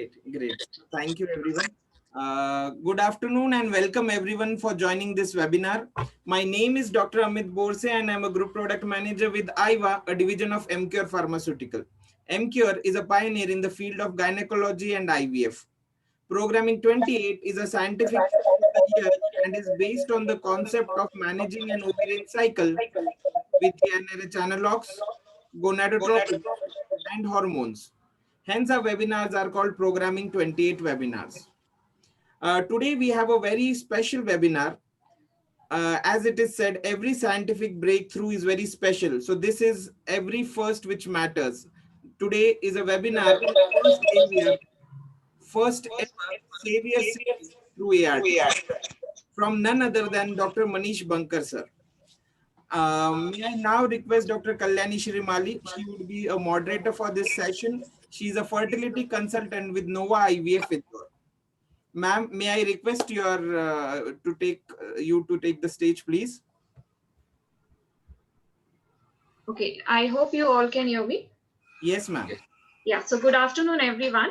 Great. Thank you, everyone. Good afternoon and welcome everyone for joining this webinar. My name is Dr. Amit Borse and I'm a Group Product Manager with IVA, a division of MCure Pharmaceutical. MCure is a pioneer in the field of gynecology and IVF. Programming 28 is a scientific phrase of the year and is based on the concept of managing an ovarian cycle with GnRH analogs, gonadotropics, and hormones. Hence, our webinars are called Programming 28 webinars. Today, we have a very special webinar. As it is said, every scientific breakthrough is very special. So this is every first which matters. Today is a webinar on first ever savior series through ART from none other than Dr. Manish Bankar, sir. May I now request Dr. Kalyani Shrimali? She would be a moderator for this session. She is a fertility consultant with Nova IVF Indore. Ma'am, may I request you to take the stage, please? Okay, I hope you all can hear me. Yes, ma'am. Yeah, so good afternoon, everyone.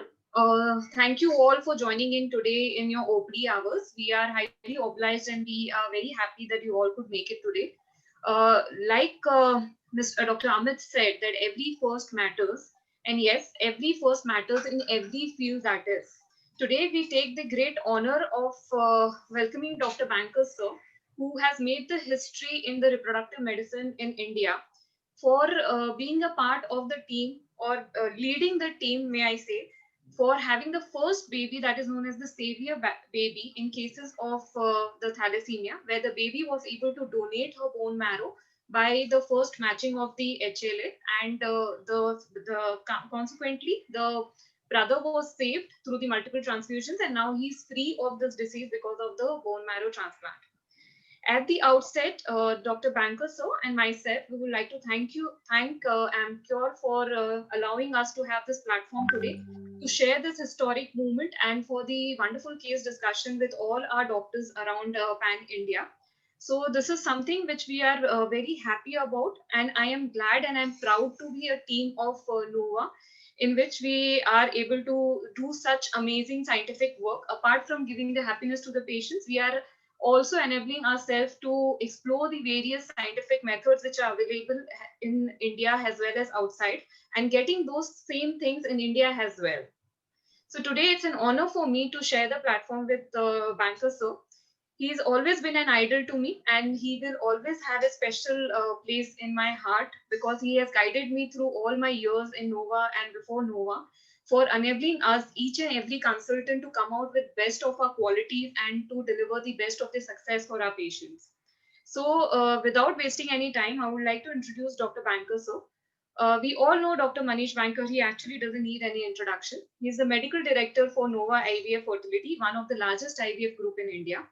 Thank you all for joining in today in your OPD hours. We are highly obliged and we are very happy that you all could make it today. Like Mr. Dr. Amit said, that every first matters. And yes, every first matters in every field that is. Today, we take the great honor of welcoming Dr. Banker, sir, who has made the history in the reproductive medicine in India for being a part of the team or leading the team, may I say, for having the first baby that is known as the savior baby in cases of the thalassemia, where the baby was able to donate her bone marrow by the first matching of the HLA, and consequently the brother was saved through the multiple transfusions, and now he's free of this disease because of the bone marrow transplant. At the outset, Dr. Banker sir and myself, we would like to thank AmCure for allowing us to have this platform today to share this historic movement and for the wonderful case discussion with all our doctors around Pan India. So this is something which we are very happy about, and I am glad and I'm proud to be a team of Nova, in which we are able to do such amazing scientific work. Apart from giving the happiness to the patients, we are also enabling ourselves to explore the various scientific methods which are available in India as well as outside, and getting those same things in India as well. So today it's an honor for me to share the platform with Banker sir. He's always been an idol to me, and he will always have a special place in my heart because he has guided me through all my years in Nova and before Nova, for enabling us, each and every consultant, to come out with best of our qualities and to deliver the best of the success for our patients. So without wasting any time, I would like to introduce Dr. Banker sir. We all know Dr. Manish Banker. He actually doesn't need any introduction. He's the medical director for Nova IVF Fertility, one of the largest IVF group in India.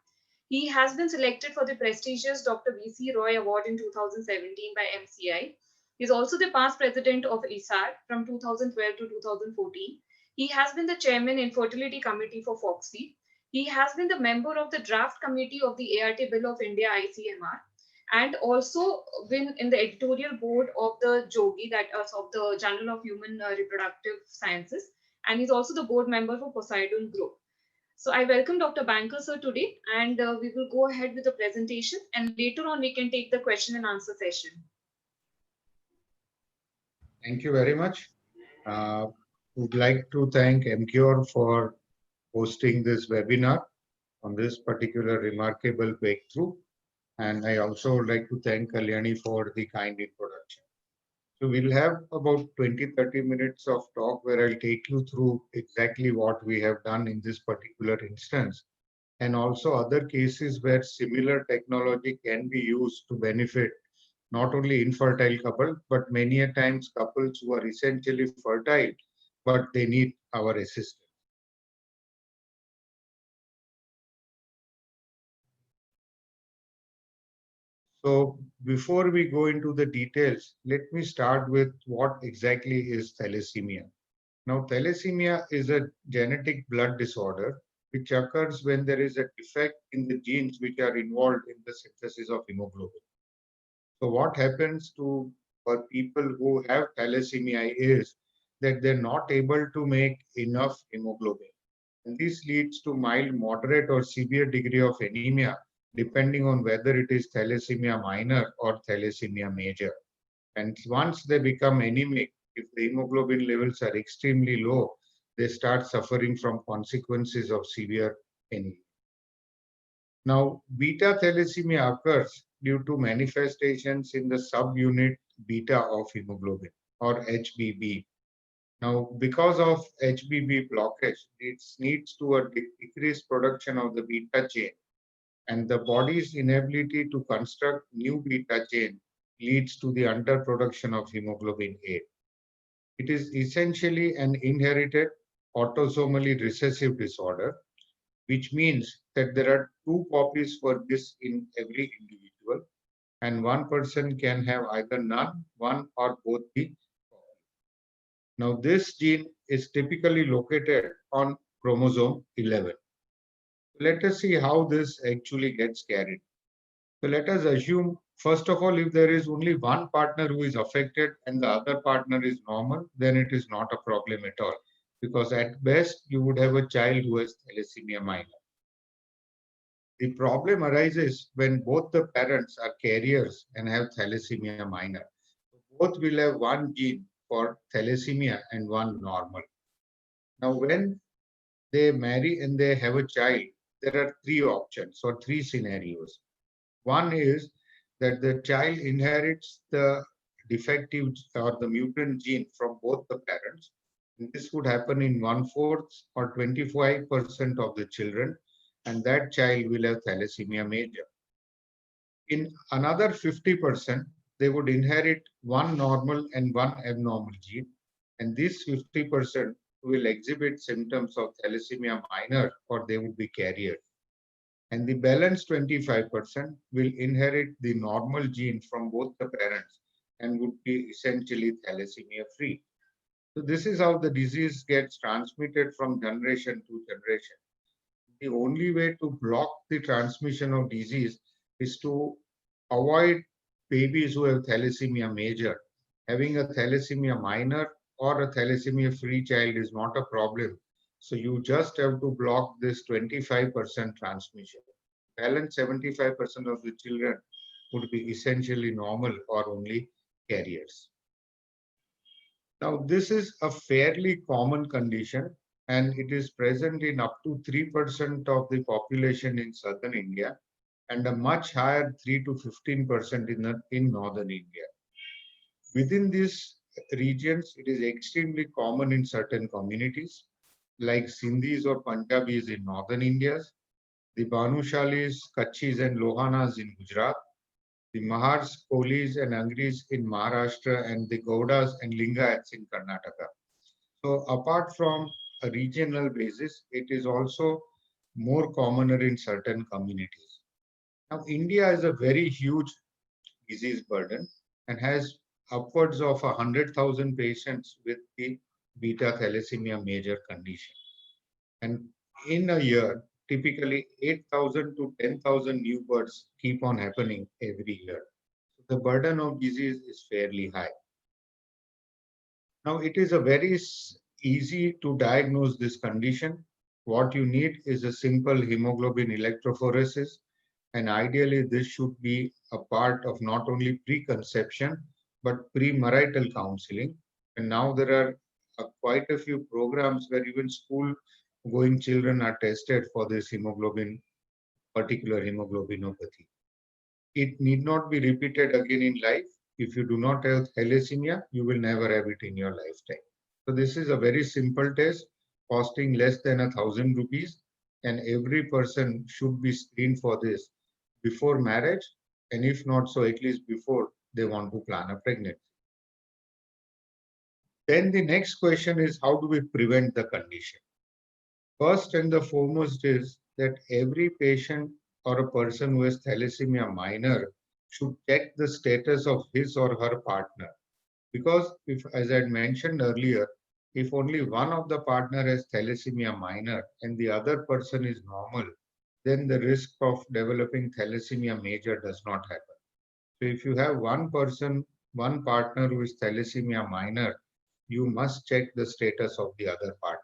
He has been selected for the prestigious Dr. V.C. Roy Award in 2017 by MCI. He is also the past president of ISAR from 2012 to 2014. He has been the chairman in Fertility Committee for FOXY. He has been the member of the draft committee of the ART Bill of India ICMR, and also been in the editorial board of the JOGI, that is of the Journal of Human Reproductive Sciences, and he's also the board member for Poseidon Group. So I welcome Dr. Banker sir today, and we will go ahead with the presentation, and later on we can take the question and answer session. Thank you very much. Would like to thank MCure for hosting this webinar on this particular remarkable breakthrough. And I also would like to thank Kalyani for the kind introduction. So we'll have about 20-30 minutes of talk where I'll take you through exactly what we have done in this particular instance, and also other cases where similar technology can be used to benefit not only infertile couple, but many a times couples who are essentially fertile, but they need our assistance. So before we go into the details, let me start with what exactly is thalassemia. Now, thalassemia is a genetic blood disorder which occurs when there is a defect in the genes which are involved in the synthesis of hemoglobin. So what happens to people who have thalassemia is that they're not able to make enough hemoglobin. And this leads to mild, moderate, or severe degree of anemia, depending on whether it is thalassemia minor or thalassemia major. And once they become anemic, if the hemoglobin levels are extremely low, they start suffering from consequences of severe anemia. Now, beta thalassemia occurs due to manifestations in the subunit beta of hemoglobin, or HBB. Now, because of HBB blockage, it leads to a decreased production of the beta chain, and the body's inability to construct new beta chain leads to the underproduction of hemoglobin A. It is essentially an inherited autosomally recessive disorder, which means that there are two copies for this in every individual, and one person can have either none, one, or both the copies. Now, this gene is typically located on chromosome 11. Let us see how this actually gets carried. So let us assume, first of all, if there is only one partner who is affected and the other partner is normal, then it is not a problem at all. Because at best, you would have a child who has thalassemia minor. The problem arises when both the parents are carriers and have thalassemia minor. Both will have one gene for thalassemia and one normal. Now, when they marry and they have a child, there are three options or three scenarios. One is that the child inherits the defective or the mutant gene from both the parents. And this would happen in 1/4 or 25% of the children, and that child will have thalassemia major. In another 50%, they would inherit one normal and one abnormal gene, and this 50% will exhibit symptoms of thalassemia minor, or they would be carriers. And the balance 25% will inherit the normal gene from both the parents and would be essentially thalassemia free. So this is how the disease gets transmitted from generation to generation. The only way to block the transmission of disease is to avoid babies who have thalassemia major. Having a thalassemia minor or a thalassemia free child is not a problem. So you just have to block this 25% transmission. Balance 75% of the children would be essentially normal or only carriers. Now, this is a fairly common condition, and it is present in up to 3% of the population in southern India and a much higher 3 to 15% in northern India. Within these regions, it is extremely common in certain communities like Sindhis or Punjabis in northern India, the Bhanushalis, Kachis and Lohanas in Gujarat, the Mahars, Kolis and Angris in Maharashtra, and the Gaudas and Lingayats in Karnataka. So apart from a regional basis, it is also more commoner in certain communities. Now, India is a very huge disease burden and has upwards of 100,000 patients with the beta thalassemia major condition. And in a year, typically 8,000 to 10,000 new births keep on happening every year. So the burden of disease is fairly high. Now, it is a very easy to diagnose this condition. What you need is a simple hemoglobin electrophoresis, and ideally this should be a part of not only preconception, but premarital counseling. And now there are quite a few programs where even school-going children are tested for this particular hemoglobinopathy. It need not be repeated again in life. If you do not have thalassemia, you will never have it in your lifetime. So this is a very simple test costing less than 1,000 rupees, and every person should be screened for this before marriage, and if not so, at least before they want to plan a pregnancy. Then the next question is, how do we prevent the condition? First and the foremost is that every patient or a person who has thalassemia minor should check the status of his or her partner. Because if, as I had mentioned earlier, if only one of the partner has thalassemia minor and the other person is normal, then the risk of developing thalassemia major does not happen. So if you have one partner who is thalassemia minor, you must check the status of the other part.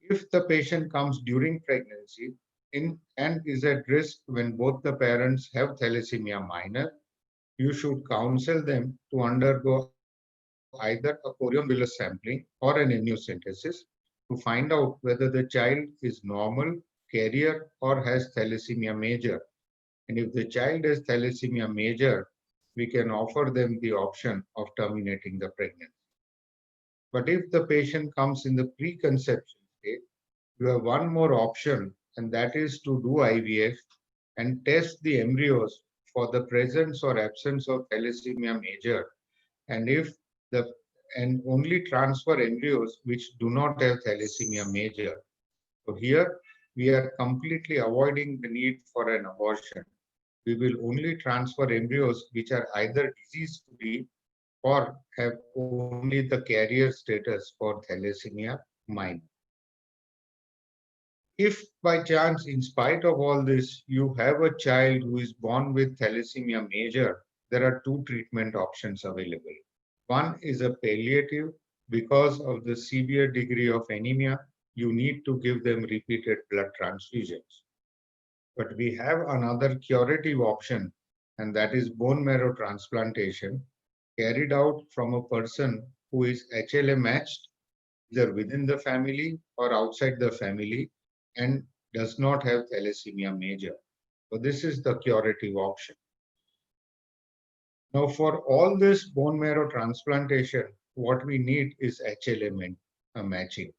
If the patient comes during pregnancy and is at risk when both the parents have thalassemia minor, you should counsel them to undergo either a chorioambullus sampling or an amniocentesis to find out whether the child is normal, carrier, or has thalassemia major. And if the child has thalassemia major, we can offer them the option of terminating the pregnancy. But if the patient comes in the preconception state, you have one more option, and that is to do IVF and test the embryos for the presence or absence of thalassemia major, and if the and only transfer embryos which do not have thalassemia major. So here we are completely avoiding the need for an abortion. We will only transfer embryos which are either disease free or have only the carrier status for thalassemia minor. If by chance, in spite of all this, you have a child who is born with thalassemia major, there are two treatment options available. One is a palliative. Because of the severe degree of anemia, you need to give them repeated blood transfusions. But we have another curative option, and that is bone marrow transplantation, carried out from a person who is HLA matched, either within the family or outside the family, and does not have thalassemia major. So this is the curative option. Now, for all this bone marrow transplantation, what we need is HLA matching.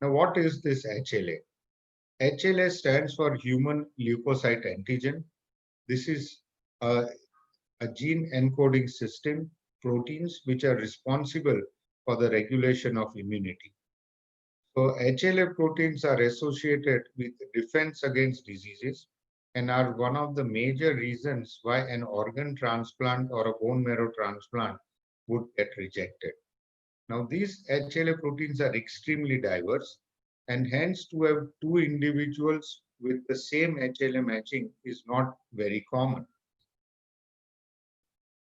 Now, what is this HLA? HLA stands for human leukocyte antigen. This is a gene encoding system, proteins which are responsible for the regulation of immunity. So HLA proteins are associated with defense against diseases and are one of the major reasons why an organ transplant or a bone marrow transplant would get rejected. Now, these HLA proteins are extremely diverse, and hence to have two individuals with the same HLA matching is not very common.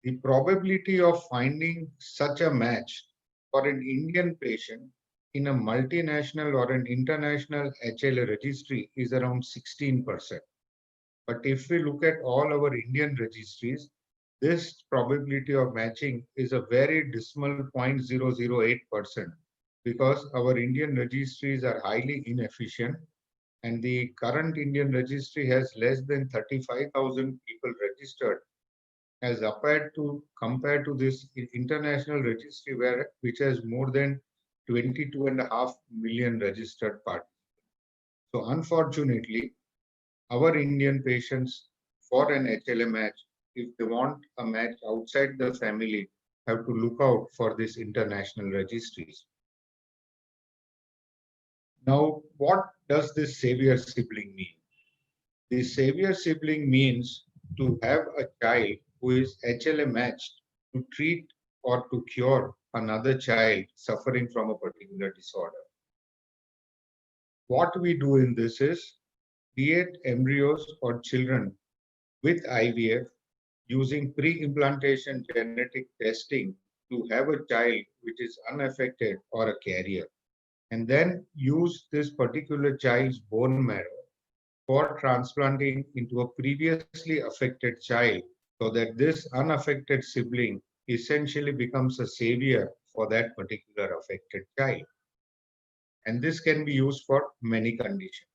The probability of finding such a match for an Indian patient in a multinational or an international HLA registry is around 16%. But if we look at all our Indian registries, this probability of matching is a very dismal 0.008% because our Indian registries are highly inefficient, and the current Indian registry has less than 35,000 people registered as compared to this international registry which has more than 22.5 million registered participants. So unfortunately, our Indian patients for an HLA match, if they want a match outside the family, have to look out for these international registries. Now, what does this savior sibling mean? The savior sibling means to have a child who is HLA matched to treat or to cure another child suffering from a particular disorder. What we do in this is create embryos or children with IVF using pre-implantation genetic testing to have a child which is unaffected or a carrier, and then use this particular child's bone marrow for transplanting into a previously affected child so that this unaffected sibling essentially becomes a savior for that particular affected child. And this can be used for many conditions.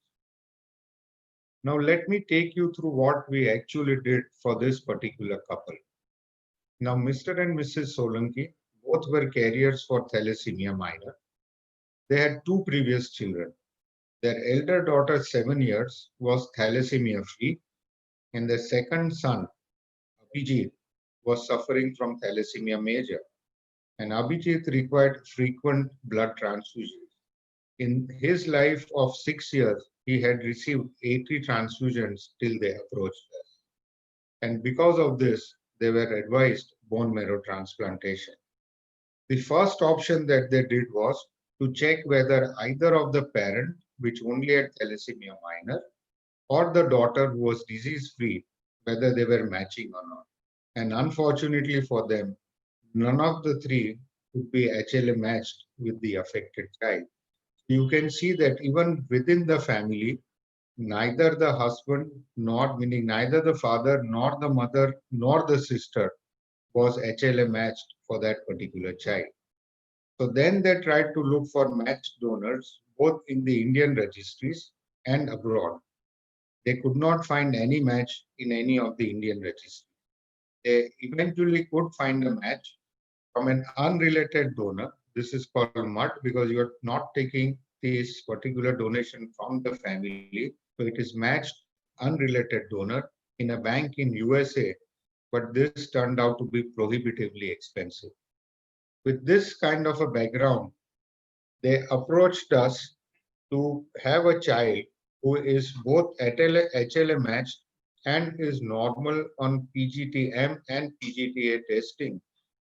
Now, let me take you through what we actually did for this particular couple. Now, Mr. and Mrs. Solanki both were carriers for thalassemia minor. They had two previous children. Their elder daughter, 7 years, was thalassemia free, and their second son, Abhijit, was suffering from thalassemia major. And Abhijit required frequent blood transfusions. In his life of 6 years, he had received 80 transfusions till they approached us. And because of this, they were advised bone marrow transplantation. The first option that they did was to check whether either of the parent, which only had thalassemia minor, or the daughter who was disease-free, whether they were matching or not. And unfortunately for them, none of the three would be HLA matched with the affected child. You can see that even within the family, neither the husband, nor meaning neither the father, nor the mother, nor the sister was HLA matched for that particular child. So then they tried to look for matched donors both in the Indian registries and abroad. They could not find any match in any of the Indian registries. They eventually could find a match from an unrelated donor. This is called MUD because you are not taking this particular donation from the family. So it is matched unrelated donor in a bank in USA, but this turned out to be prohibitively expensive. With this kind of a background, they approached us to have a child who is both HLA matched and is normal on PGT-M and PGT-A testing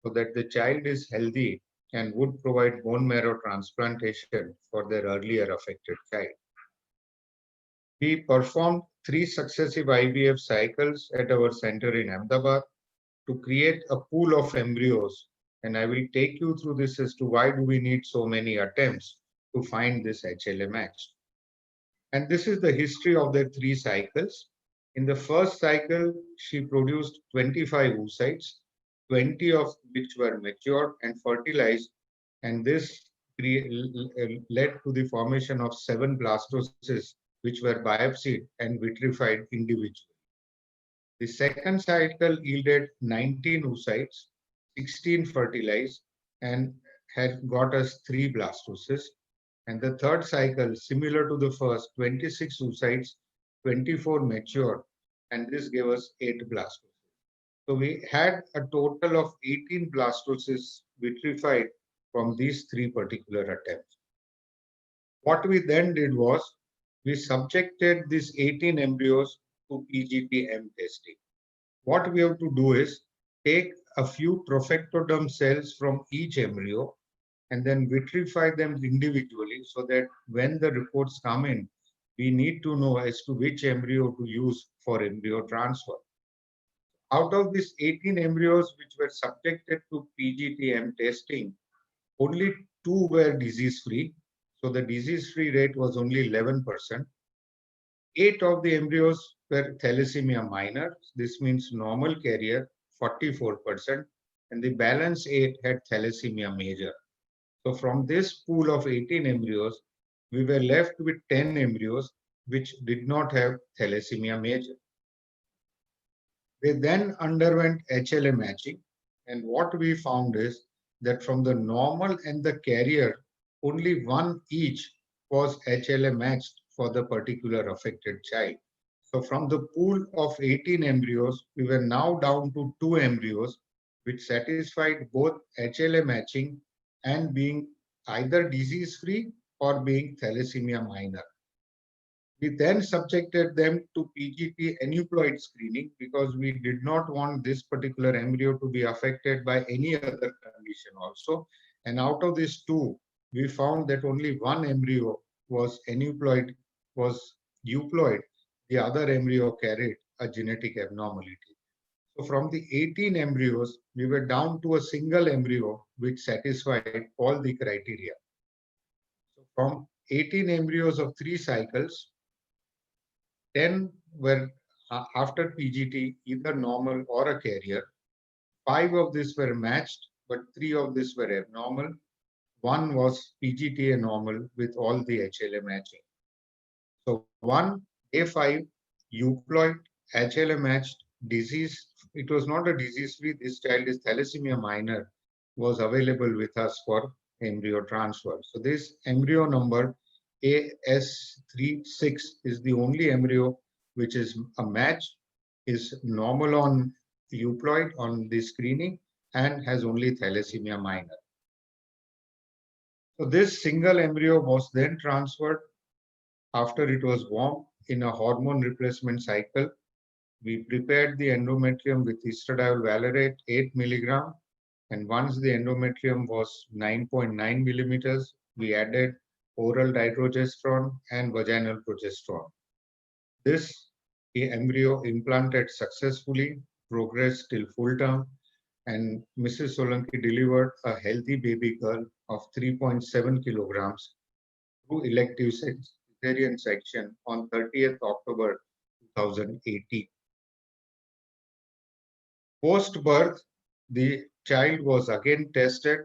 so that the child is healthy and would provide bone marrow transplantation for their earlier affected child. We performed 3 successive IVF cycles at our center in Ahmedabad to create a pool of embryos, and I will take you through this as to why do we need so many attempts to find this HLA match. And this is the history of the 3 cycles. In the first cycle, she produced 25 oocytes, 20 of which were matured and fertilized, and this led to the formation of 7 blastoses, which were biopsied and vitrified individually. The second cycle yielded 19 oocytes, 16 fertilized, and had got us 3 blastoses. And the third cycle, similar to the first, 26 oocytes, 24 matured, and this gave us 8 blastoses. So we had a total of 18 blastoses vitrified from these 3 particular attempts. What we then did was, we subjected these 18 embryos to PGT-M testing. What we have to do is take a few trophectoderm cells from each embryo and then vitrify them individually so that when the reports come in, we need to know as to which embryo to use for embryo transfer. Out of these 18 embryos which were subjected to PGT-M testing, only 2 were disease-free. So the disease-free rate was only 11%. 8 of the embryos were thalassemia minor. This means normal carrier, 44%. And the balance 8 had thalassemia major. So from this pool of 18 embryos, we were left with 10 embryos which did not have thalassemia major. They then underwent HLA matching, and what we found is that from the normal and the carrier, only 1 each was HLA matched for the particular affected child. So from the pool of 18 embryos, we were now down to 2 embryos which satisfied both HLA matching and being either disease-free or being thalassemia minor. We then subjected them to PGT aneuploid screening because we did not want this particular embryo to be affected by any other condition also. And out of these 2, we found that only 1 embryo was euploid. The other embryo carried a genetic abnormality. So from the 18 embryos, we were down to a single embryo which satisfied all the criteria. So from 18 embryos of 3 cycles, 10 were after PGT, either normal or a carrier. 5 of these were matched, but 3 of these were abnormal. 1 was PGTA normal with all the HLA matching. So 1, A5, euploid, HLA matched, disease. It was not a disease-free. This child is thalassemia minor, was available with us for embryo transfer. So this embryo number AS36 is the only embryo which is a match, is normal on euploid on the screening, and has only thalassemia minor. So this single embryo was then transferred after it was warm in a hormone replacement cycle. We prepared the endometrium with estradiol valerate 8 milligram, and once the endometrium was 9.9 millimeters, we added oral dydrogesterone and vaginal progesterone. This embryo implanted successfully, progressed till full term, and Mrs. Solanki delivered a healthy baby girl of 3.7 kilograms through elective cesarean section on 30th October 2018. Post-birth, the child was again tested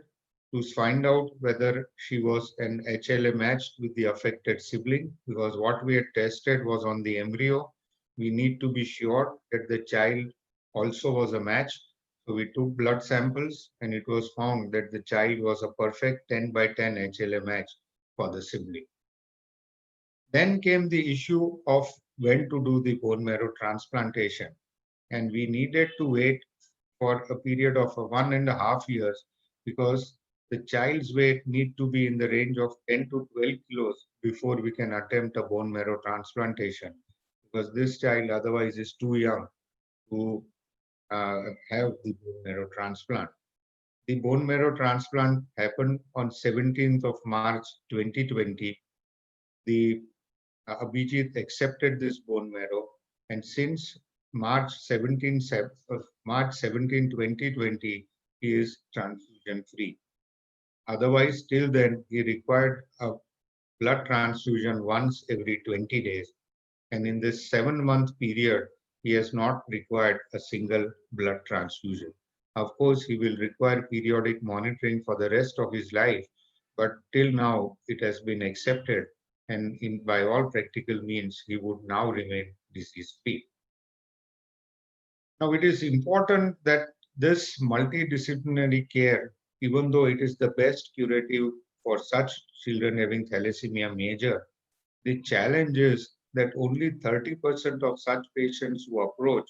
to find out whether she was an HLA matched with the affected sibling, because what we had tested was on the embryo. We need to be sure that the child also was a match. So we took blood samples and it was found that the child was a perfect 10 by 10 HLA match for the sibling. Then came the issue of when to do the bone marrow transplantation. And we needed to wait for a period of 1.5 years because the child's weight need to be in the range of 10 to 12 kilos before we can attempt a bone marrow transplantation, because this child otherwise is too young to have the bone marrow transplant. The bone marrow transplant happened on 17th of March 2020. The Abhijit accepted this bone marrow, and since March 17, 2020, he is transfusion free. Otherwise, till then, he required a blood transfusion once every 20 days. And in this 7-month period, he has not required a single blood transfusion. Of course, he will require periodic monitoring for the rest of his life, but till now it has been accepted, and by all practical means, he would now remain disease-free. Now, it is important that this multidisciplinary care, even though it is the best curative for such children having thalassemia major, the challenge is that only 30% of such patients who approach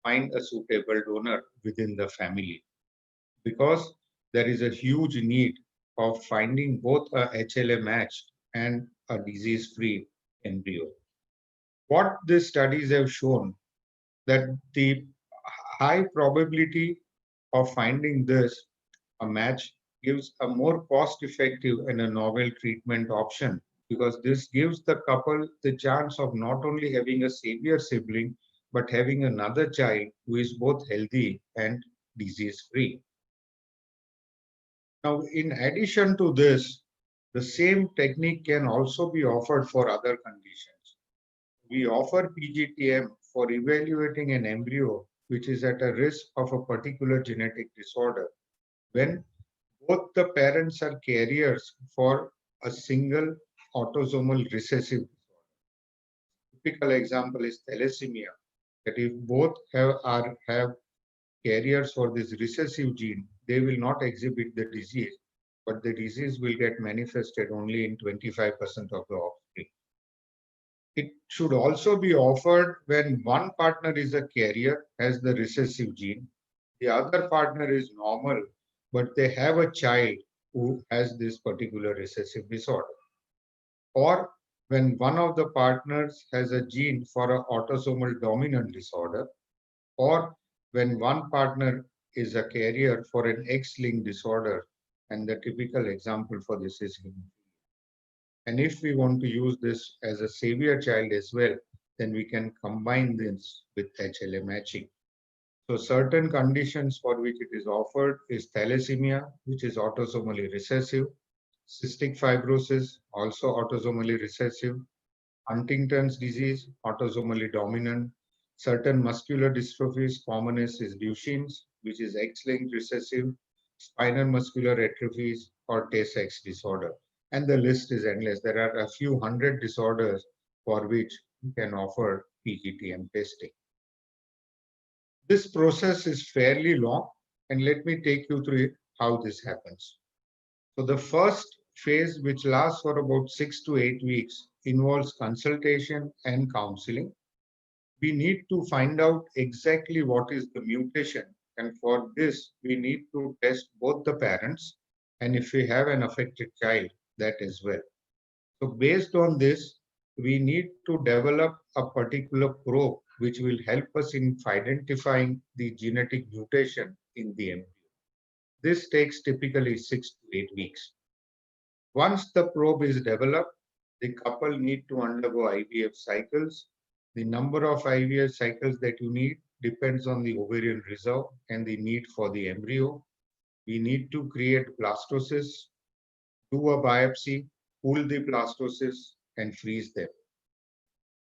find a suitable donor within the family, because there is a huge need of finding both a HLA matched and a disease-free embryo. What these studies have shown that the high probability of finding this a match gives a more cost-effective and a novel treatment option, because this gives the couple the chance of not only having a savior sibling, but having another child who is both healthy and disease-free. Now, in addition to this, the same technique can also be offered for other conditions. We offer PGTM for evaluating an embryo which is at a risk of a particular genetic disorder when both the parents are carriers for a single autosomal recessive disorder. Typical example is thalassemia, that if both have carriers for this recessive gene, they will not exhibit the disease, but the disease will get manifested only in 25% of the offspring. It should also be offered when one partner is a carrier, has the recessive gene, the other partner is normal, but they have a child who has this particular recessive disorder. Or when one of the partners has a gene for an autosomal dominant disorder, or when one partner is a carrier for an X-linked disorder, and the typical example for this is hemophilia. And if we want to use this as a savior child as well, then we can combine this with HLA matching. So certain conditions for which it is offered is thalassemia, which is autosomally recessive, cystic fibrosis, also autosomally recessive, Huntington's disease, autosomally dominant, certain muscular dystrophies, commonest is Duchenne's, which is X-linked recessive, spinal muscular atrophies, or Tay-Sachs disorder. And the list is endless. There are a few hundred disorders for which you can offer PGTM testing. This process is fairly long, and let me take you through how this happens. So the first phase, which lasts for about 6 to 8 weeks, involves consultation and counseling. We need to find out exactly what is the mutation, and for this, we need to test both the parents, and if we have an affected child, that as well. So based on this, we need to develop a particular probe which will help us in identifying the genetic mutation in the embryo. This takes typically 6 to 8 weeks. Once the probe is developed, the couple need to undergo IVF cycles. The number of IVF cycles that you need depends on the ovarian reserve and the need for the embryo. We need to create blastocysts, do a biopsy, pull the blastocysts, and freeze them.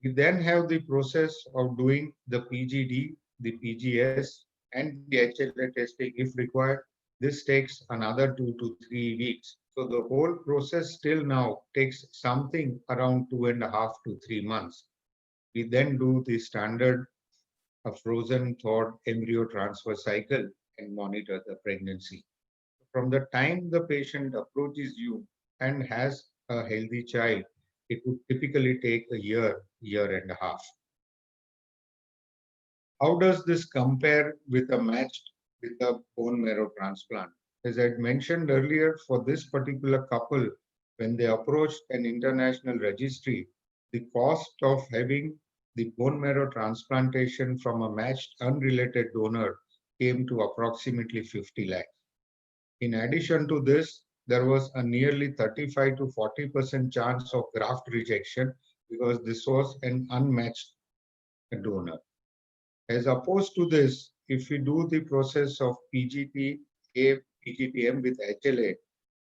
We then have the process of doing the PGD, the PGS, and the HLA testing if required. This takes another 2 to 3 weeks. So the whole process still now takes something around 2.5 to 3 months. We then do the standard frozen thawed embryo transfer cycle and monitor the pregnancy. From the time the patient approaches you and has a healthy child, it would typically take a year and a half. How does this compare with a bone marrow transplant? As I mentioned earlier, for this particular couple, when they approached an international registry, the cost of having the bone marrow transplantation from a matched unrelated donor came to approximately 50 lakhs. In addition to this, there was a nearly 35 to 40% chance of graft rejection because this was an unmatched donor. As opposed to this, if we do the process of PGT-A, PGT-M with HLA,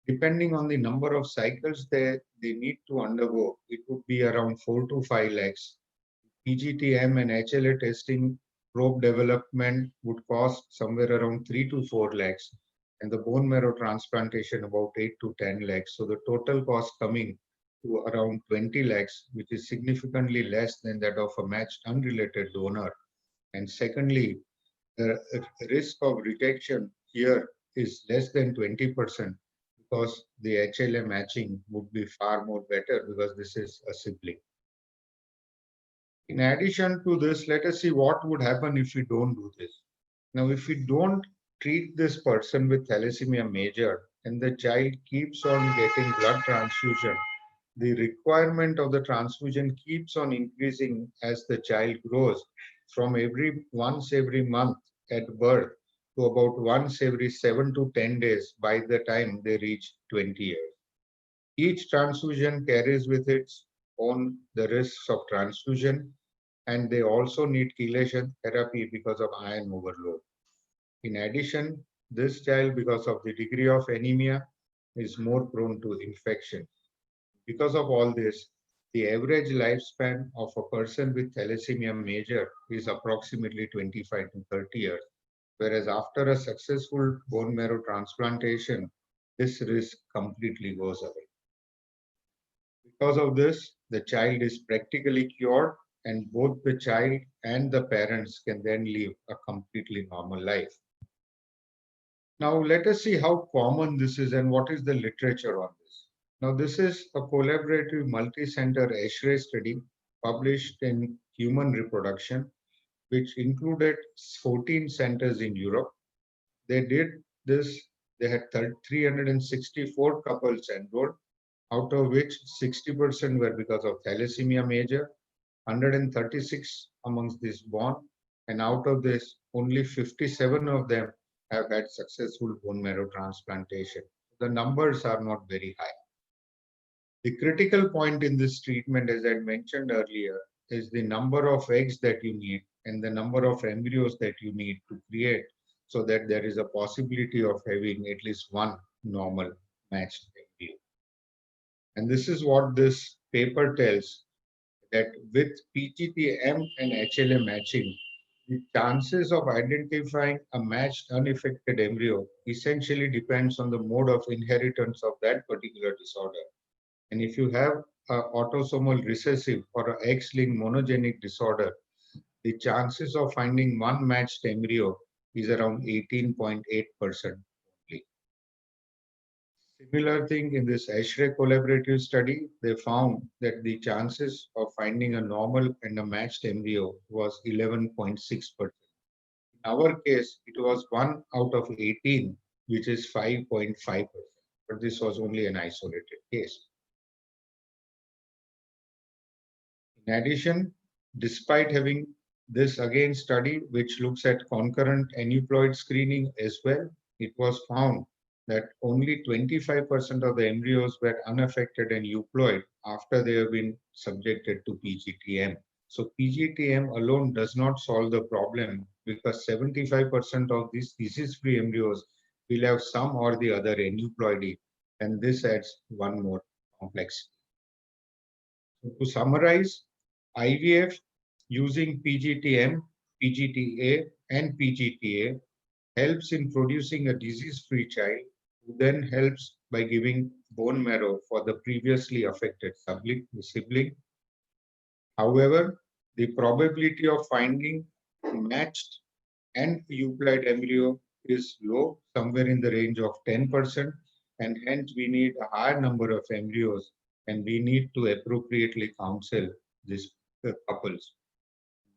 depending on the number of cycles they need to undergo, it would be around 4 to 5 lakhs. PGT-M and HLA testing probe development would cost somewhere around 3 to 4 lakhs, and the bone marrow transplantation about 8 to 10 lakhs. So the total cost coming to around 20 lakhs, which is significantly less than that of a matched unrelated donor. And secondly, the risk of rejection here is less than 20% because the HLA matching would be far more better because this is a sibling. In addition to this, let us see what would happen if we don't do this. Now, if we don't treat this person with thalassemia major and the child keeps on getting blood transfusion, the requirement of the transfusion keeps on increasing as the child grows from once every month at birth to about once every 7 to 10 days by the time they reach 20 years. Each transfusion carries with its own the risks of transfusion, and they also need chelation therapy because of iron overload. In addition, this child, because of the degree of anemia, is more prone to infection. Because of all this, the average lifespan of a person with thalassemia major is approximately 25 to 30 years, whereas after a successful bone marrow transplantation, this risk completely goes away. Because of this, the child is practically cured, and both the child and the parents can then live a completely normal life. Now, let us see how common this is and what is the literature on this. Now, this is a collaborative multi-center ASHRAE study published in Human Reproduction, which included 14 centers in Europe. They did this, they had 364 couples enrolled, out of which 60% were because of thalassemia major, 136 amongst these born, and out of this, only 57 of them have had successful bone marrow transplantation. The numbers are not very high. The critical point in this treatment, as I mentioned earlier, is the number of eggs that you need and the number of embryos that you need to create so that there is a possibility of having at least one normal matched embryo. And this is what this paper tells, that with PGT-M and HLA matching, the chances of identifying a matched unaffected embryo essentially depends on the mode of inheritance of that particular disorder. And if you have an autosomal recessive or an X-linked monogenic disorder, the chances of finding one matched embryo is around 18.8% only. Similar thing in this ASHRAE collaborative study, they found that the chances of finding a normal and a matched embryo was 11.6%. In our case, it was 1 out of 18, which is 5.5%. But this was only an isolated case. In addition, despite having this again study, which looks at concurrent aneuploid screening as well, it was found that only 25% of the embryos were unaffected and euploid after they have been subjected to PGT-M. So PGTM alone does not solve the problem because 75% of these disease-free embryos will have some or the other aneuploidy, and this adds one more complexity. So to summarize, IVF using PGTM, PGTA, and PGTA helps in producing a disease-free child, who then helps by giving bone marrow for the previously affected sibling. However, the probability of finding matched and euploid embryo is low, somewhere in the range of 10%, and hence we need a higher number of embryos, and we need to appropriately counsel these couples.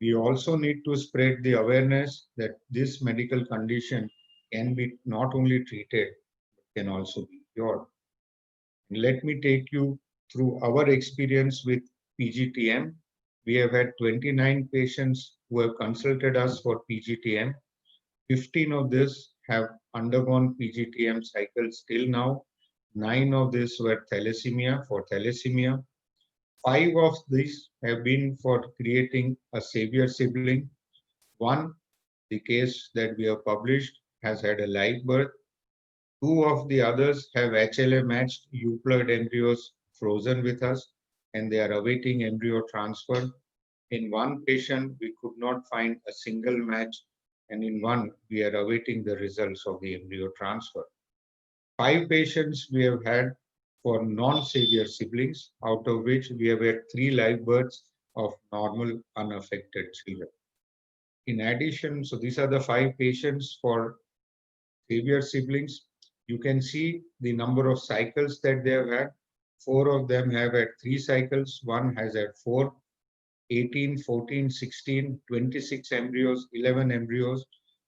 We also need to spread the awareness that this medical condition can be not only treated, but can also be cured. Let me take you through our experience with PGTM. We have had 29 patients who have consulted us for PGTM. 15 of these have undergone PGTM cycles till now. 9 of these were thalassemia for thalassemia. 5 of these have been for creating a savior sibling. One, the case that we have published, has had a live birth. 2 of the others have HLA matched euploid embryos frozen with us, and they are awaiting embryo transfer. In one patient, we could not find a single match, and in one, we are awaiting the results of the embryo transfer. 5 patients we have had for non-savior siblings, out of which we have had 3 live births of normal unaffected children. In addition, so these are the 5 patients for savior siblings. You can see the number of cycles that they have had. 4 of them have had 3 cycles, one has had 4, 18, 14, 16, 26 embryos, 11 embryos.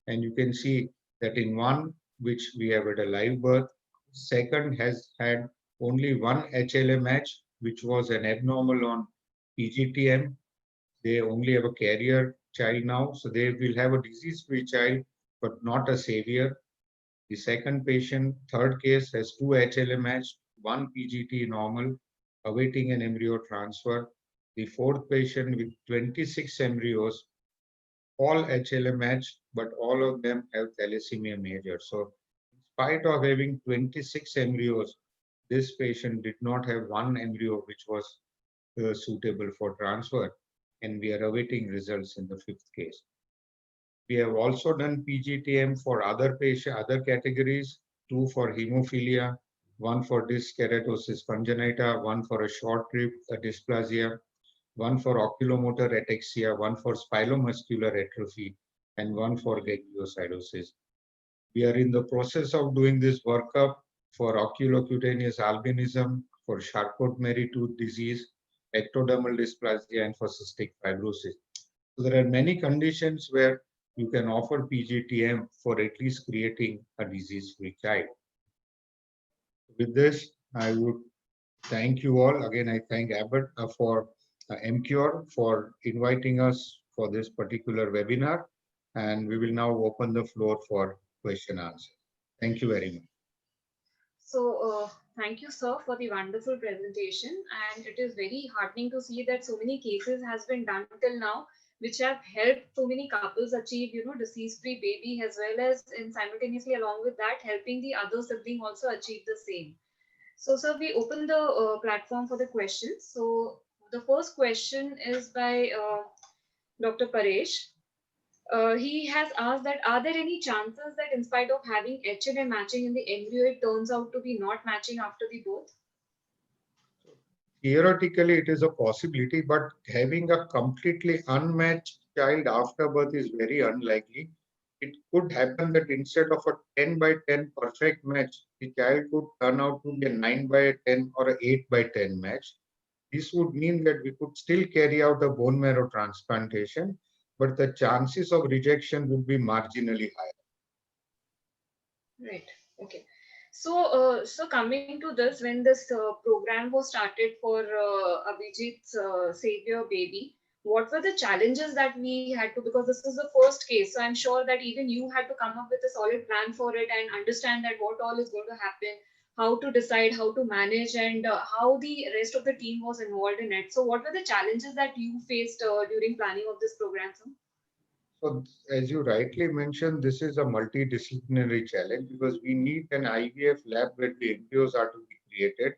And you can see that in one, which we have had a live birth, second has had only one HLA match, which was an abnormal on PGTM. They only have a carrier child now, so they will have a disease-free child, but not a savior. The second patient, third case, has 2 HLA matched, 1 PGT normal, awaiting an embryo transfer. The fourth patient with 26 embryos, all HLA matched, but all of them have thalassemia major. So in spite of having 26 embryos, this patient did not have one embryo which was suitable for transfer, and we are awaiting results in the 5th case. We have also done PGTM for other categories, 2 for hemophilia, 1 for disc keratosis congenita, 1 for a short rib dysplasia, 1 for oculomotor ataxia, 1 for spinal-muscular atrophy, and 1 for gangliosidosis. We are in the process of doing this workup for oculocutaneous albinism, for Charcot-Marie-Tooth disease, ectodermal dysplasia, and for cystic fibrosis. So there are many conditions where you can offer PGTM for at least creating a disease-free child. With this, I would thank you all. Again, I thank Abbott for MCure for inviting us for this particular webinar, and we will now open the floor for question answer. Thank you very much. So thank you, sir, for the wonderful presentation. And it is very heartening to see that so many cases has been done till now, which have helped so many couples achieve, disease-free baby, as well as in simultaneously along with that, helping the other sibling also achieve the same. So, sir, we open the platform for the questions. So the first question is by Dr. Paresh. He has asked that, are there any chances that in spite of having HLA matching in the embryo, it turns out to be not matching after the birth? Theoretically, it is a possibility, but having a completely unmatched child after birth is very unlikely. It could happen that instead of a 10 by 10 perfect match, the child could turn out to be a 9 by 10 or an 8 by 10 match. This would mean that we could still carry out a bone marrow transplantation, but the chances of rejection would be marginally higher. Right. Okay. So coming to this, when this program was started for Abhijit's savior baby, what were the challenges that we had to, because this is the first case, so I'm sure that even you had to come up with a solid plan for it and understand that what all is going to happen, how to decide, how to manage, and how the rest of the team was involved in it. So, what were the challenges that you faced during planning of this program, sir? So, as you rightly mentioned, this is a multidisciplinary challenge because we need an IVF lab where the embryos are to be created.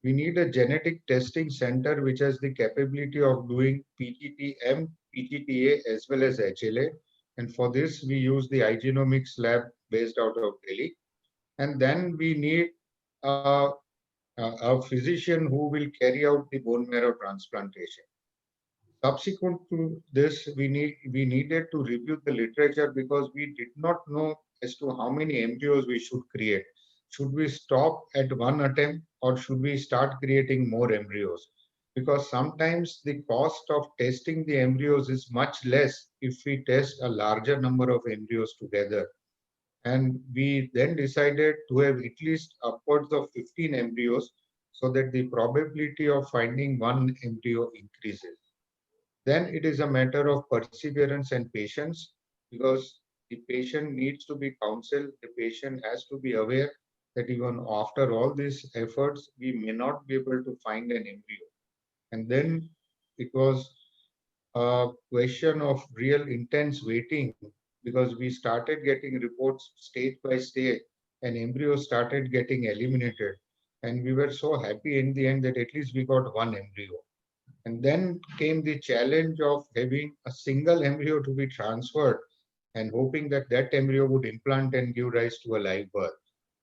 We need a genetic testing center which has the capability of doing PGTM, PGTA, as well as HLA. And for this, we use the iGenomics lab based out of Delhi. And then we need a, a physician who will carry out the bone marrow transplantation. Subsequent to this, we needed to review the literature because we did not know as to how many embryos we should create. Should we stop at one attempt or should we start creating more embryos? Because sometimes the cost of testing the embryos is much less if we test a larger number of embryos together. And we then decided to have at least upwards of 15 embryos so that the probability of finding one embryo increases. Then it is a matter of perseverance and patience because the patient needs to be counseled. The patient has to be aware that even after all these efforts, we may not be able to find an embryo. And then it was a question of real intense waiting because we started getting reports stage by stage and embryos started getting eliminated. And we were so happy in the end that at least we got one embryo. And then came the challenge of having a single embryo to be transferred and hoping that that embryo would implant and give rise to a live birth.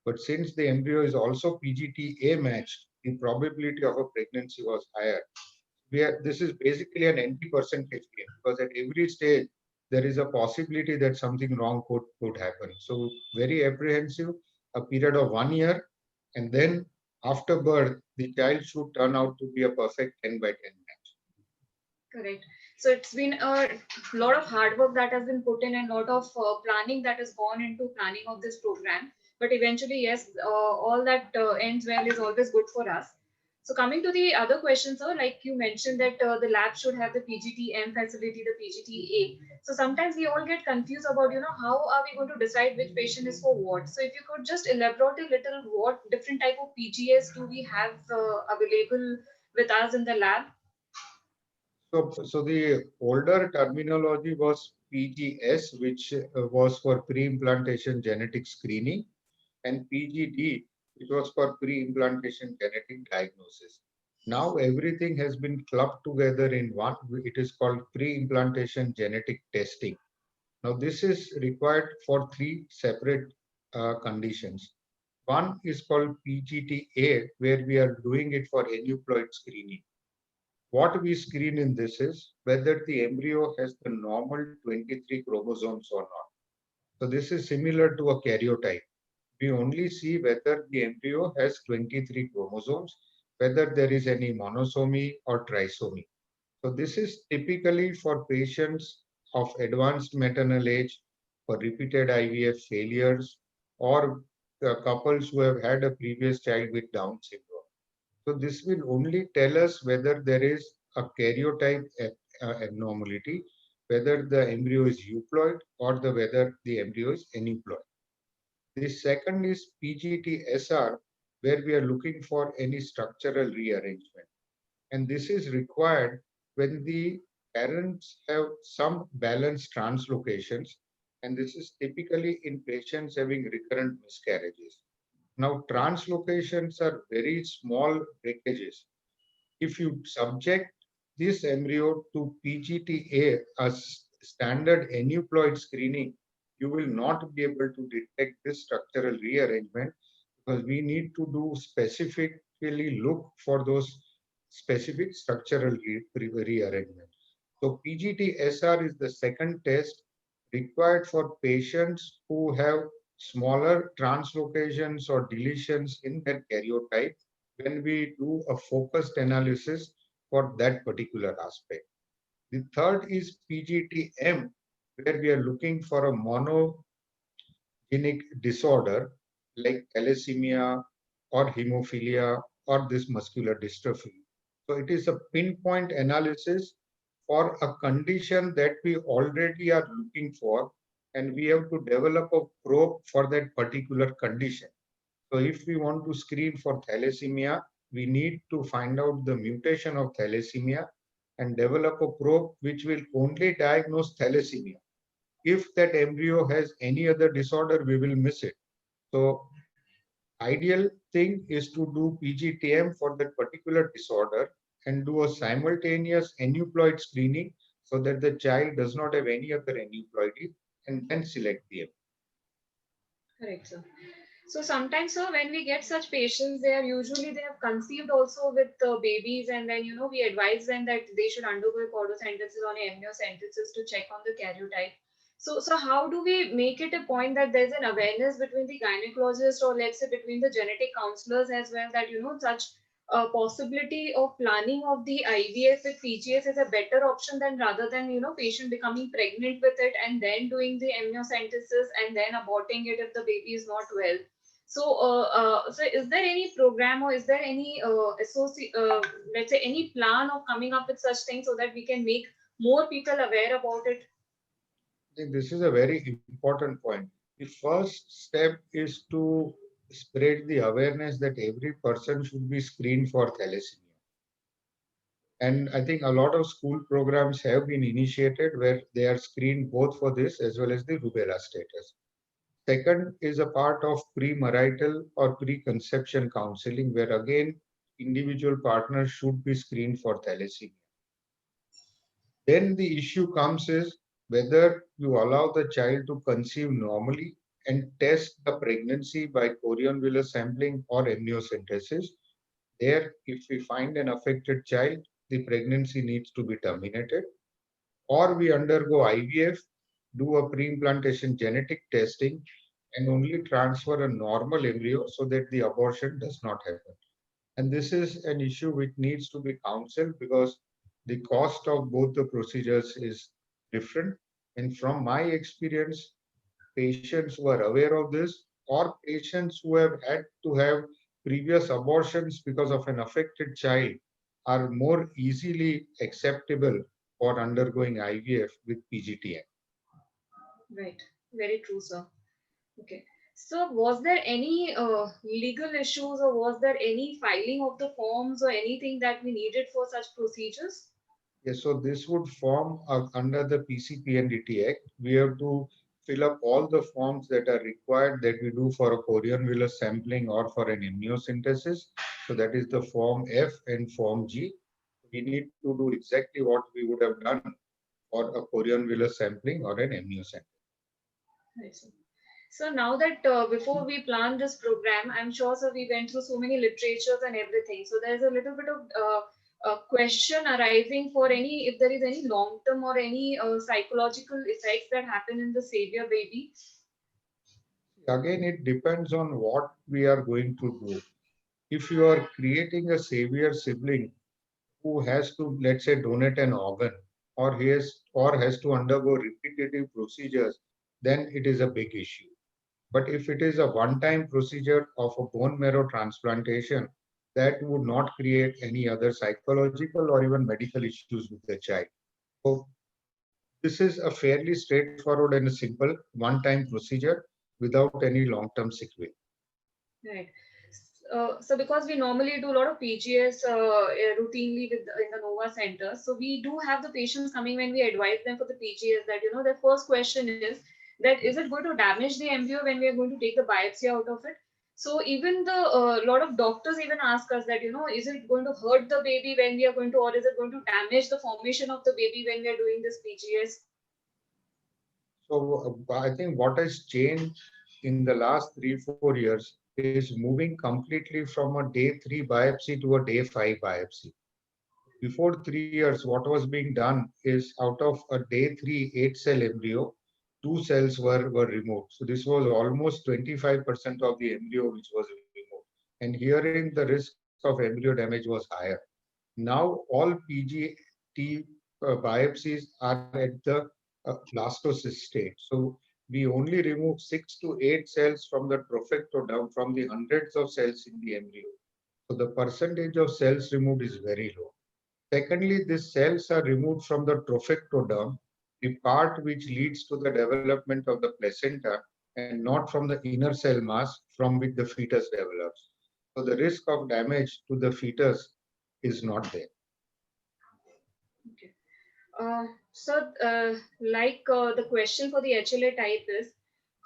But since the embryo is also PGTA matched, the probability of a pregnancy was higher. This is basically an NP percentage game because at every stage there is a possibility that something wrong could happen. So very apprehensive, a period of 1 year, and then after birth, the child should turn out to be a perfect 10 by 10 match. Correct. So it's been a lot of hard work that has been put in and a lot of planning that has gone into planning of this program. But eventually, yes, all that ends well is always good for us. So coming to the other question, sir, like you mentioned that the lab should have the PGTM facility, the PGTA. So sometimes we all get confused about, how are we going to decide which patient is for what? So if you could just elaborate a little, what different type of PGS do we have available with us in the lab? So the older terminology was PGS, which was for pre-implantation genetic screening, and PGD, which was for pre-implantation genetic diagnosis. Now everything has been clubbed together in one. It is called pre-implantation genetic testing. Now this is required for three separate conditions. One is called PGTA, where we are doing it for aneuploid screening. What we screen in this is whether the embryo has the normal 23 chromosomes or not. So this is similar to a karyotype. We only see whether the embryo has 23 chromosomes, whether there is any monosomy or trisomy. So this is typically for patients of advanced maternal age, for repeated IVF failures, or couples who have had a previous child with Down syndrome. So this will only tell us whether there is a karyotype abnormality, whether the embryo is euploid or whether the embryo is aneuploid. The second is PGT-SR, where we are looking for any structural rearrangement. And this is required when the parents have some balanced translocations, and this is typically in patients having recurrent miscarriages. Now, translocations are very small breakages. If you subject this embryo to PGTA as standard aneuploid screening, you will not be able to detect this structural rearrangement because we need to do specifically look for those specific structural rearrangement. So PGT-SR is the second test required for patients who have smaller translocations or deletions in their karyotype when we do a focused analysis for that particular aspect. The third is PGTM, where we are looking for a monogenic disorder like thalassemia or hemophilia or this muscular dystrophy. So it is a pinpoint analysis for a condition that we already are looking for, and we have to develop a probe for that particular condition. So if we want to screen for thalassemia, we need to find out the mutation of thalassemia and develop a probe which will only diagnose thalassemia. If that embryo has any other disorder, we will miss it. So ideal thing is to do PGTM for that particular disorder and do a simultaneous aneuploid screening so that the child does not have any other aneuploidy and then select the embryo. Correct, sir. So sometimes, sir, when we get such patients, they have conceived also with babies, and then we advise them that they should undergo a chordocentesis or an amniocentesis to check on the karyotype. So how do we make it a point that there's an awareness between the gynecologist or let's say between the genetic counselors as well that such possibility of planning of the IVF with PGS is a better option than rather than patient becoming pregnant with it and then doing the amniocentesis and then aborting it if the baby is not well. So is there any program or is there any let's say any plan of coming up with such things so that we can make more people aware about it? I think this is a very important point. The first step is to spread the awareness that every person should be screened for thalassemia. And I think a lot of school programs have been initiated where they are screened both for this as well as the rubella status. Second is a part of premarital or preconception counseling, where again, individual partners should be screened for thalassemia. Then the issue comes is whether you allow the child to conceive normally and test the pregnancy by chorion villus sampling or amniocentesis. There, if we find an affected child, the pregnancy needs to be terminated, or we undergo IVF, do a pre-implantation genetic testing, and only transfer a normal embryo so that the abortion does not happen. And this is an issue which needs to be counseled because the cost of both the procedures is different. And from my experience, patients who are aware of this or patients who have had to have previous abortions because of an affected child are more easily acceptable for undergoing IVF with PGTM. Right, very true, sir. Okay. So, was there any legal issues or was there any filing of the forms or anything that we needed for such procedures? Yes, so this would form under the PCPNDT Act. We have to fill up all the forms that are required that we do for a chorion villus sampling or for an amniocentesis. So that is the form F and form G. We need to do exactly what we would have done for a chorion villus sampling or an amniocentesis. Right, sir. So now that before we planned this program, I'm sure, sir, we went through so many literatures and everything. So there's a little bit of question arising for any, if there is any long-term or any psychological effects that happen in the savior baby. Again, it depends on what we are going to do. If you are creating a savior sibling who has to, let's say, donate an organ or has to undergo repetitive procedures, then it is a big issue. But if it is a one-time procedure of a bone marrow transplantation, that would not create any other psychological or even medical issues with the child. So this is a fairly straightforward and a simple one-time procedure without any long-term sequelae. Right. So because we normally do a lot of PGS routinely in the Nova Center, so we do have the patients coming when we advise them for the PGS that their first question is that is it going to damage the embryo when we are going to take the biopsy out of it? So even the lot of doctors even ask us that is it going to hurt the baby when we are going to, or is it going to damage the formation of the baby when we are doing this PGS? So I think what has changed in the last 3-4 years is moving completely from a day 3 biopsy to a day 5 biopsy. Before 3 years, what was being done is out of a day 3 8-cell embryo, 2 cells were removed. So this was almost 25% of the embryo which was removed. And herein the risk of embryo damage was higher. Now all PGT biopsies are at the blastocyst stage. So we only remove 6 to 8 cells from the trophectoderm from the hundreds of cells in the embryo. So the percentage of cells removed is very low. Secondly, these cells are removed from the trophectoderm, the part which leads to the development of the placenta, and not from the inner cell mass from which the fetus develops. So the risk of damage to the fetus is not there. Okay. The question for the HLA type is,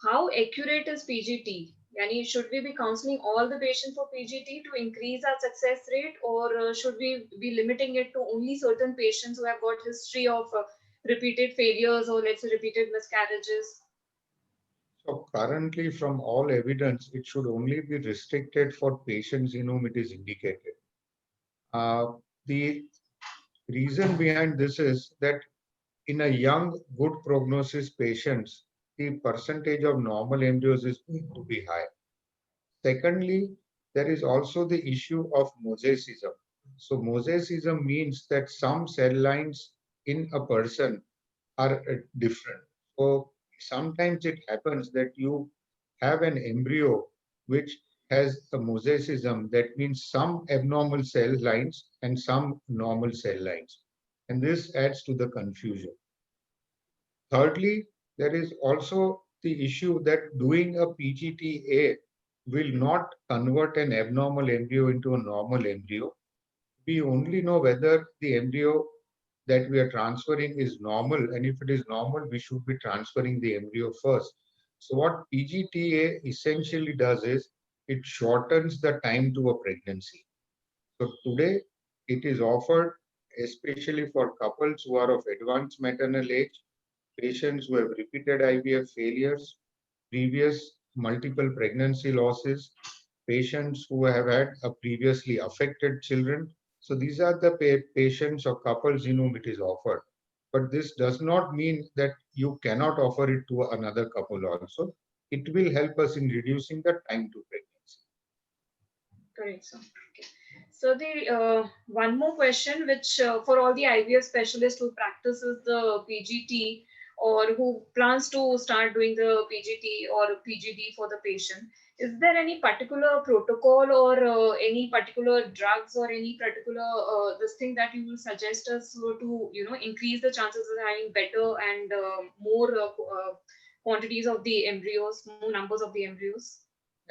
how accurate is PGT? Yani, should we be counseling all the patients for PGT to increase our success rate, or should we be limiting it to only certain patients who have got history of repeated failures or let's say repeated miscarriages? So currently, from all evidence, it should only be restricted for patients in whom it is indicated. The reason behind this is that in a young, good prognosis patients, the percentage of normal embryos is going to be high. Secondly, there is also the issue of mosaicism. So mosaicism means that some cell lines in a person are different. So sometimes it happens that you have an embryo which has a mosaicism, that means some abnormal cell lines and some normal cell lines. And this adds to the confusion. Thirdly, there is also the issue that doing a PGTA will not convert an abnormal embryo into a normal embryo. We only know whether the embryo that we are transferring is normal, and if it is normal, we should be transferring the embryo first. So what PGTA essentially does is it shortens the time to a pregnancy. So today it is offered especially for couples who are of advanced maternal age, patients who have repeated IVF failures, previous multiple pregnancy losses, patients who have had a previously affected children. So these are the patients or couples in whom it is offered. But this does not mean that you cannot offer it to another couple also. It will help us in reducing the time to pregnancy. Correct, sir. Okay. So the one more question, which for all the IVF specialists who practices the PGT or who plans to start doing the PGT or PGD for the patient, is there any particular protocol or any particular drugs or any particular this thing that you will suggest us to increase the chances of having better and more quantities of the embryos, more numbers of the embryos?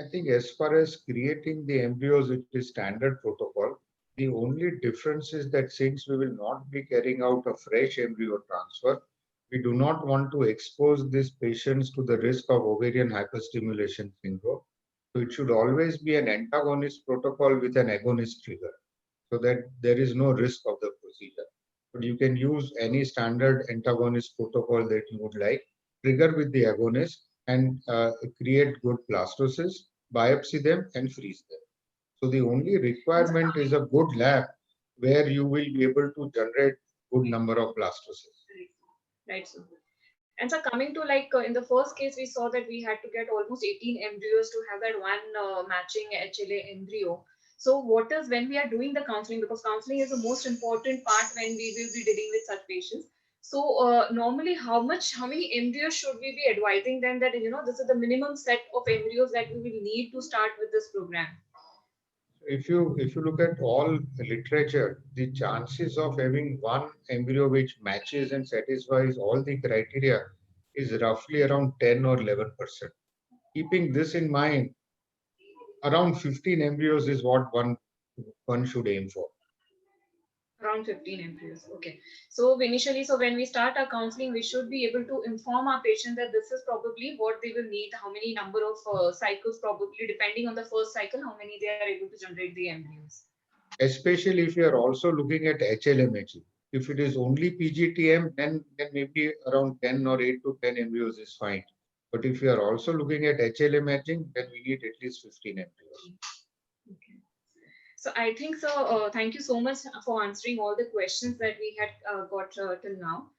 I think as far as creating the embryos, it is standard protocol. The only difference is that since we will not be carrying out a fresh embryo transfer, we do not want to expose these patients to the risk of ovarian hyperstimulation syndrome. So it should always be an antagonist protocol with an agonist trigger, so that there is no risk of the procedure. But you can use any standard antagonist protocol that you would like, trigger with the agonist, and create good blastocysts, biopsy them, and freeze them. So the only requirement is a good lab where you will be able to generate good number of blastocysts. Right, sir. And so coming to like in the first case, we saw that we had to get almost 18 embryos to have that one matching HLA embryo. So what is when we are doing the counseling, because counseling is the most important part when we will be dealing with such patients. So normally how many embryos should we be advising them that, this is the minimum set of embryos that we will need to start with this program? If you look at all literature, the chances of having one embryo which matches and satisfies all the criteria is roughly around 10 or 11%. Keeping this in mind, around 15 embryos is what one should aim for. Around 15 embryos. Okay. So when we start our counseling, we should be able to inform our patient that this is probably what they will need, how many number of cycles, probably depending on the first cycle, how many they are able to generate the embryos. Especially if you are also looking at HLA matching. If it is only PGTM, then maybe around 10 or 8 to 10 embryos is fine. But if you are also looking at HLA matching, then we need at least 15 embryos. Okay. So I think so. Thank you so much for answering all the questions that we had got till now.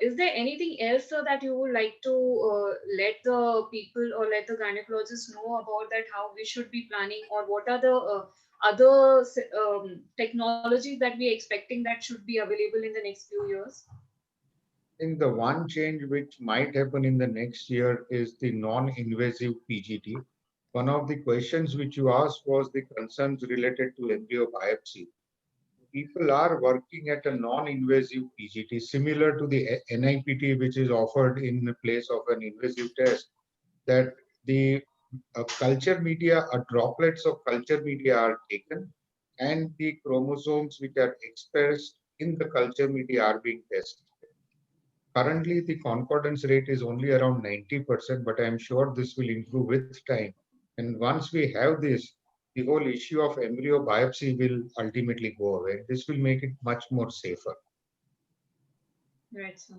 Is there anything else that you would like to let the people or let the gynecologists know about that, how we should be planning, or what are the other technologies that we are expecting that should be available in the next few years? I think the one change which might happen in the next year is the non-invasive PGT. One of the questions which you asked was the concerns related to embryo biopsy. People are working at a non-invasive PGT similar to the NIPT, which is offered in place of an invasive test. that the culture media or droplets of culture media are taken and the chromosomes which are expressed in the culture media are being tested. Currently, the concordance rate is only around 90%, but I'm sure this will improve with time. And once we have this, the whole issue of embryo biopsy will ultimately go away. This will make it much more safer. Right, sir.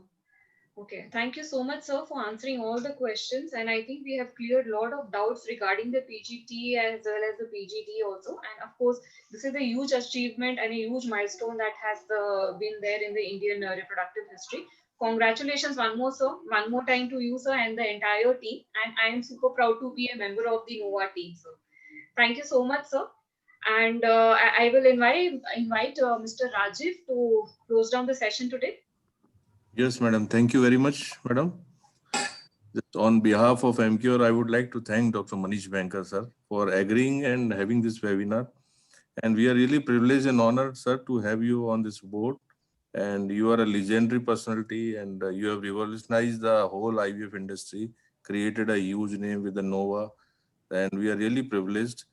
Okay, thank you so much, sir, for answering all the questions. And I think we have cleared a lot of doubts regarding the PGT as well as the PGD also. And of course, this is a huge achievement and a huge milestone that has been there in the Indian reproductive history. Congratulations one more, sir, one more time to you, sir, and the entire team. And I am super proud to be a member of the NOVA team, sir. Thank you so much, sir. And I will invite Mr. Rajiv to close down the session today. Yes, madam. Thank you very much, madam. Just on behalf of MCure, I would like to thank Dr. Manish Bankar, sir, for agreeing and having this webinar. And we are really privileged and honored, sir, to have you on this board. And you are a legendary personality, and you have revolutionized the whole IVF industry, created a huge name with the NOVA, and we are really privileged.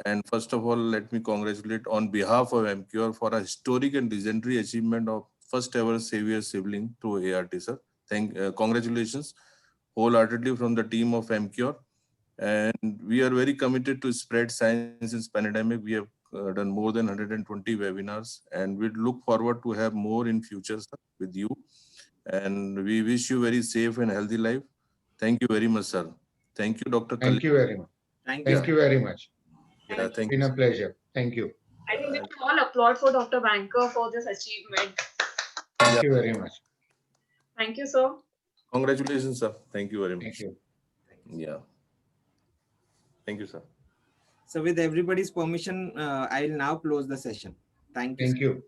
And first of all, let me congratulate on behalf of MCure for a historic and legendary achievement of first ever savior sibling through ART, sir. Congratulations wholeheartedly from the team of MCure. And we are very committed to spread science in pandemic. We have done more than 120 webinars, and we look forward to have more in future, sir, with you. And we wish you very safe and healthy life. Thank you very much, sir. Thank you, Dr. Thank you very much. Thank you. Thank you very much. Yeah, It's thank been you. a pleasure. Thank you. I think we should all applaud for Dr. Banker for this achievement. Thank you very much. Thank you, sir. Congratulations, sir. Thank you very much. Thank you. Yeah. Thank you, sir. So with everybody's permission, I will now close the session. Thank you. Thank you.